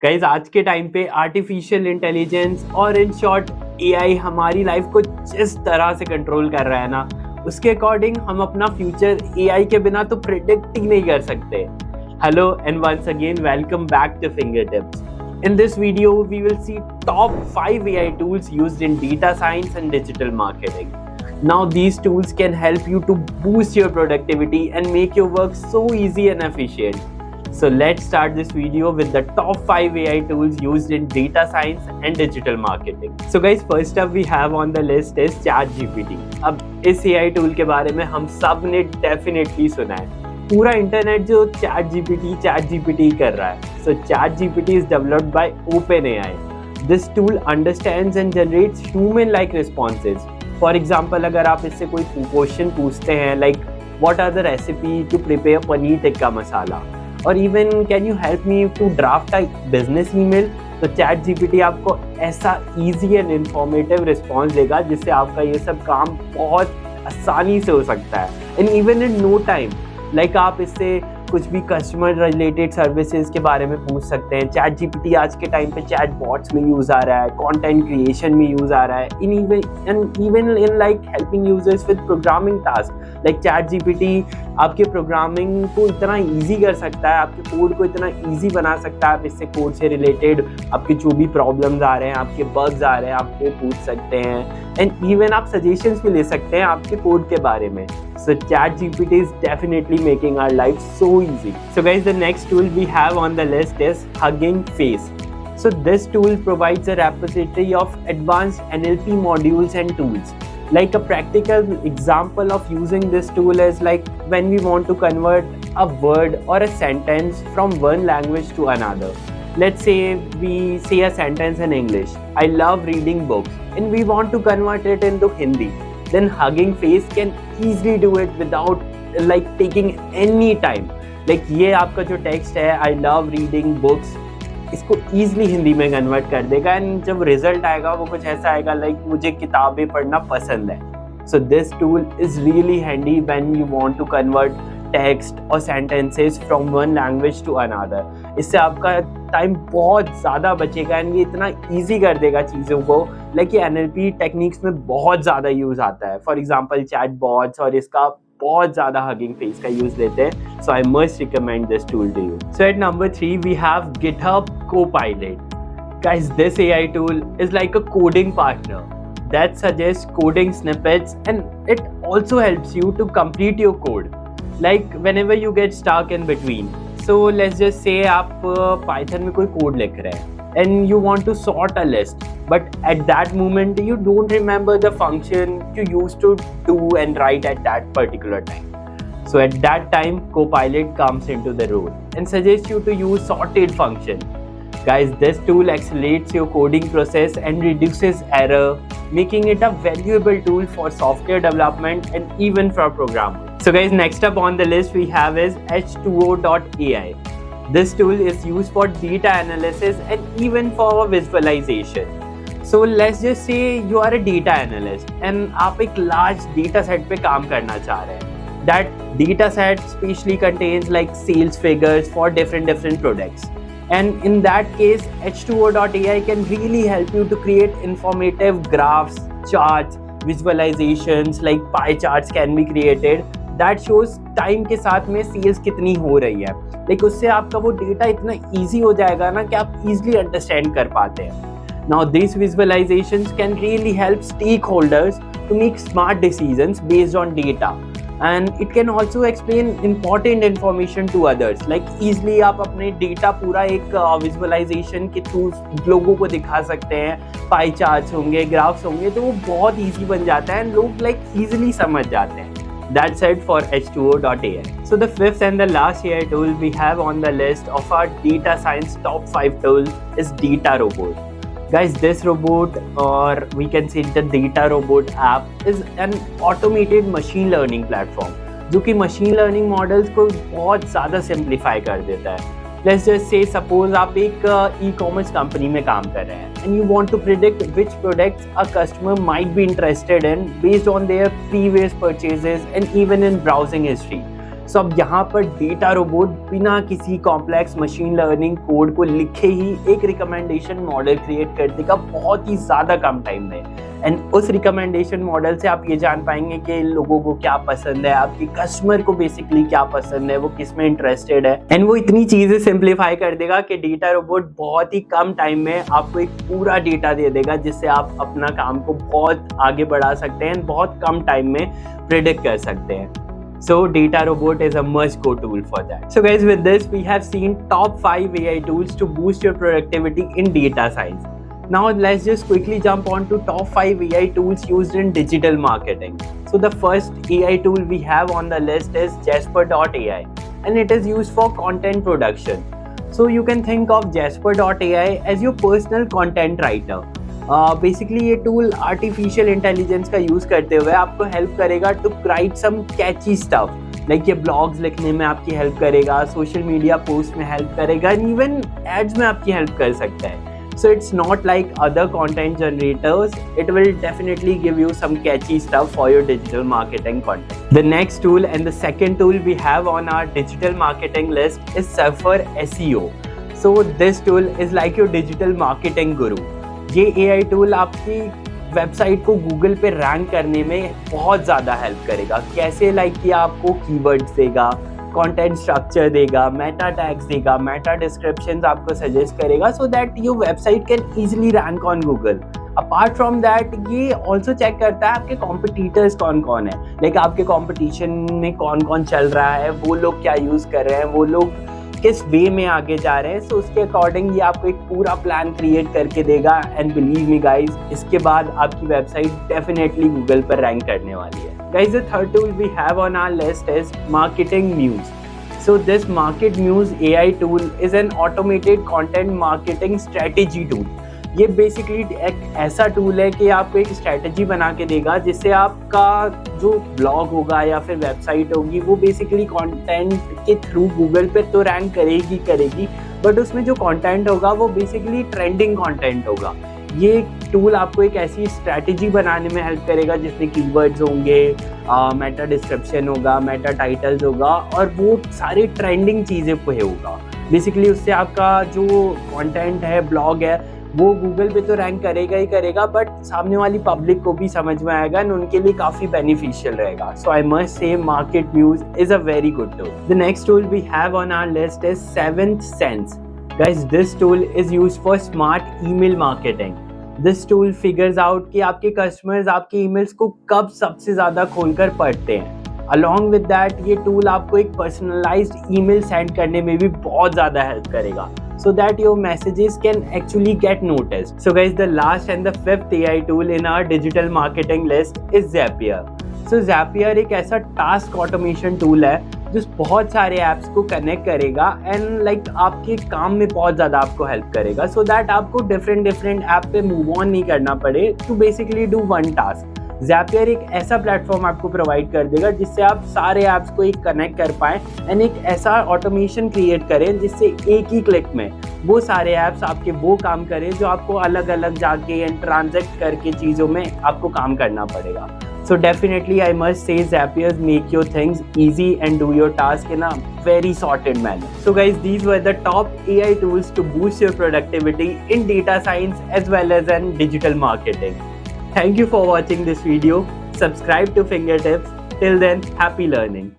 Guys आज के time पे आर्टिफिशियल इंटेलिजेंस और इन शॉर्ट एआई हमारी लाइफ को जिस तरह से कंट्रोल कर रहा है ना, उसके अकॉर्डिंग हम अपना फ्यूचर एआई के बिना तो प्रिडिक्ट ही नहीं कर सकते। Hello and once again welcome back to finger tips. In this video, we will see top 5 AI tools used in data science and digital marketing. Now, these tools can help you to boost your productivity and make your work so easy and efficient. So let's start this video with the top 5 AI tools used in data science and digital marketing. So guys, first up we have on the list is ChatGPT. अब इस AI tool के बारे में हम सब ने definitely सुना है। पूरा इंटरनेट जो ChatGPT कर रहा है. So ChatGPT is developed by OpenAI. This tool understands and generates human-like responses. For example, अगर आप इससे कोई क्वेश्चन पूछते हैं like what are the recipe to prepare paneer tikka masala or even can you help me to draft a business email, तो ChatGPT आपको ऐसा easy and informative response देगा जिससे आपका ये सब काम बहुत आसानी से हो सकता है and even in no time. Like आप इससे कुछ भी कस्टमर रिलेटेड सर्विसेज के बारे में पूछ सकते हैं। ChatGPT आज के टाइम पे चैट बॉट्स में यूज़ आ रहा है, कंटेंट क्रिएशन में यूज़ आ रहा है, even in like helping users with programming task. Like ChatGPT आपके प्रोग्रामिंग को इतना इजी कर सकता है, आपके कोड को इतना इजी बना सकता है। आप इससे कोड से रिलेटेड आपके जो भी प्रॉब्लम्स आ रहे हैं, आपके बग्स आ रहे हैं, आप वो पूछ सकते हैं एंड इवन आप सजेशंस भी ले सकते हैं आपके कोड के बारे में। So ChatGPT is definitely making our life so easy. So guys, the next tool we have on the list is Hugging Face. So this tool provides a repository of advanced NLP modules and tools. Like a practical example of using this tool is like when we want to convert a word or a sentence from one language to another. Let's say we say a sentence in English, I love reading books, and we want to convert it into Hindi. Then Hugging Face can easily do it without like taking any time. Like ये आपका जो text है I love reading books, इसको easily Hindi में convert कर देगा and जब result आएगा वो कुछ ऐसा आएगा लाइक मुझे किताबें पढ़ना पसंद है. So this tool is really handy when you want to convert text or sentences from one language to another. इससे आपका टाइम बहुत ज़्यादा बचेगा एंड ये इतना ईजी कर देगा चीज़ों को. लाइक ये NLP टेक्निक्स में बहुत ज़्यादा यूज़ आता है. फॉर एग्जांपल चैट बॉट्स और इसका बहुत ज़्यादा Hugging Face का यूज़ लेते हैं. So I must recommend this tool to you. So at number 3 we have GitHub Copilot. Guys, this AI tool is like a coding partner that suggests coding snippets and it also helps you to complete your code. Like whenever you get stuck in between. So let's just say आप Python में कोई code लिख रहे हैं and you want to sort a list, but at that moment you don't remember the function you used to do and write at that particular time. So at that time Copilot comes into the role and suggests you to use sorted function. Guys, this tool accelerates your coding process and reduces error, making it a valuable tool for software development and even for programming. So guys, next up on the list we have is H2O.ai. This tool is used for data analysis and even for visualization. So let's just say you are a data analyst and आप एक large data set पे काम करना चाह रहे हैं. That data set specially contains like sales figures for different products. And in that case, H2O.ai can really help you to create informative graphs, charts, visualizations, like pie charts can be created. That shows time के साथ में sales कितनी हो रही है. Like उससे आपका वो डेटा इतना ईजी हो जाएगा ना कि आप ईजिली अंडरस्टैंड कर पाते हैं. Now these visualizations can really help stakeholders to make smart decisions based on data. And it can also explain important information to others. Like easily आप अपने डेटा पूरा एक विजुअलाइजेशन के थ्रू लोगों को दिखा सकते हैं. पाई चार्ट्स होंगे, ग्राफ्स होंगे, तो वो बहुत ईजी बन जाता है एंड लोग लाइक ईजिली समझ जाते हैं. That's it for H2O.ai. So the fifth and the last AI tool we have on the list of our data science top 5 tools is DataRobot. Guys, this robot, or we can say the DataRobot app, is an automated machine learning platform जो कि machine learning models को बहुत ज़्यादा simplify कर देता है. Let's just say suppose आप एक e-commerce कंपनी में काम कर रहे हैं and you want to predict which products a customer might be interested in based on their previous purchases and even in browsing history. सो अब यहाँ पर डेटा रोबोट बिना किसी कॉम्प्लेक्स मशीन लर्निंग कोड को लिखे ही एक रिकमेंडेशन मॉडल क्रिएट कर देगा बहुत ही ज़्यादा कम टाइम में। एंड उस रिकमेंडेशन मॉडल से आप ये जान पाएंगे कि लोगों को क्या पसंद है, आपके कस्टमर को बेसिकली क्या पसंद है, वो किस में इंटरेस्टेड है। एंड वो इतनी चीज़ें सिंप्लीफाई कर देगा कि डेटा रोबोट बहुत ही कम टाइम में आपको एक पूरा डेटा दे देगा, जिससे आप अपना काम को बहुत आगे बढ़ा सकते हैं, बहुत कम टाइम में प्रिडिक्ट कर सकते हैं। So Data Robot is a must-go tool for that. So guys, with this we have seen top 5 AI tools to boost your productivity in data science. Now let's just quickly jump on to top 5 AI tools used in digital marketing. So the first AI tool we have on the list is Jasper.ai, and it is used for content production. So you can think of Jasper.ai as your personal content writer. Basically ये tool artificial intelligence का use करते हुए आपको help करेगा to write some catchy stuff, like ये blogs लिखने में आपकी हेल्प करेगा, सोशल मीडिया पोस्ट में हेल्प करेगा, एंड इवन एड्स में आपकी हेल्प कर सकता है। So it's not like other content generators, it will definitely give you some catchy stuff for your digital marketing content. The next tool and the second tool we have on our digital marketing list is Surfer SEO. So this tool is like your digital marketing guru. ये AI tool आपकी website को Google पे rank करने में बहुत ज़्यादा help करेगा। कैसे? लाइक कि आपको कीवर्ड्स देगा, कंटेंट स्ट्रक्चर देगा, मेटा टैग्स देगा, मेटा डिस्क्रिप्शंस आपको सजेस्ट करेगा, so that your website can easily rank on Google. Apart from that ये ऑल्सो चेक करता है आपके कॉम्पिटिटर्स कौन कौन है, लाइक आपके कॉम्पिटिशन में कौन कौन चल रहा है, वो लोग क्या यूज़ कर रहे हैं, वो लोग किस वे में आगे जा रहे हैं। सो उसके अकॉर्डिंग ये आपको एक पूरा प्लान क्रिएट करके देगा। एंड बिलीव मी गाइज, इसके बाद आपकी वेबसाइट डेफिनेटली गूगल पर रैंक करने वाली है। Guys the third tool we have on our list is marketing muse. So this market muse AI tool is an automated content marketing strategy tool. ये basically एक ऐसा टूल है कि आपको एक स्ट्रेटजी बना के देगा, जिससे आपका जो ब्लॉग होगा या फिर वेबसाइट होगी वो बेसिकली कंटेंट के थ्रू गूगल पे तो रैंक करेगी, बट उसमें जो कंटेंट होगा वो बेसिकली ट्रेंडिंग कंटेंट होगा। ये टूल आपको एक ऐसी स्ट्रैटेजी बनाने में हेल्प करेगा जिसमें कीवर्ड्स होंगे, मेटा डिस्क्रिप्शन होगा, मेटा टाइटल्स होगा, और वो सारी ट्रेंडिंग चीज़ें पे होगा। बेसिकली उससे आपका जो कंटेंट है, ब्लॉग है, वो गूगल पे तो रैंक करेगा ही करेगा, बट सामने वाली पब्लिक को भी समझ में आएगा और उनके लिए काफ़ी बेनिफिशियल रहेगा। So I must say MarketMuse is a very good tool. The next tool we have on our list is 7th Sense. Guys, this tool is used for smart email marketing. This tool figures out कि आपके customers आपके emails को कब सबसे ज़्यादा खोलकर पढ़ते हैं। अलॉन्ग विद दैट ये टूल आपको एक पर्सनलाइज्ड ईमेल सेंड करने में भी बहुत ज़्यादा हेल्प करेगा, so that your messages can actually get noticed. So guys, the last and the fifth AI tool in our digital marketing list is Zapier. So Zapier एक ऐसा टास्क ऑटोमेशन टूल है जो बहुत सारे ऐप्स को connect करेगा and like आपके काम में बहुत ज़्यादा आपको हेल्प करेगा, सो दैट आपको डिफरेंट ऐप पे मूव ऑन नहीं करना पड़े to basically do one task. Zapier एक ऐसा प्लेटफॉर्म आपको प्रोवाइड कर देगा जिससे आप सारे ऐप्स को एक कनेक्ट कर पाएँ एंड एक ऐसा ऑटोमेशन क्रिएट करें जिससे एक ही क्लिक में वो सारे ऐप्स आपके वो काम करें जो आपको अलग अलग जाके एंड ट्रांजैक्ट करके चीज़ों में आपको काम करना पड़ेगा। So definitely I must say Zapier make your things easy and do your task in a very sorted manner. So guys, these were the top AI tools to boost your productivity in data science as well as in digital marketing. Thank you for watching this video. Subscribe to Fingertips. Till then, happy learning.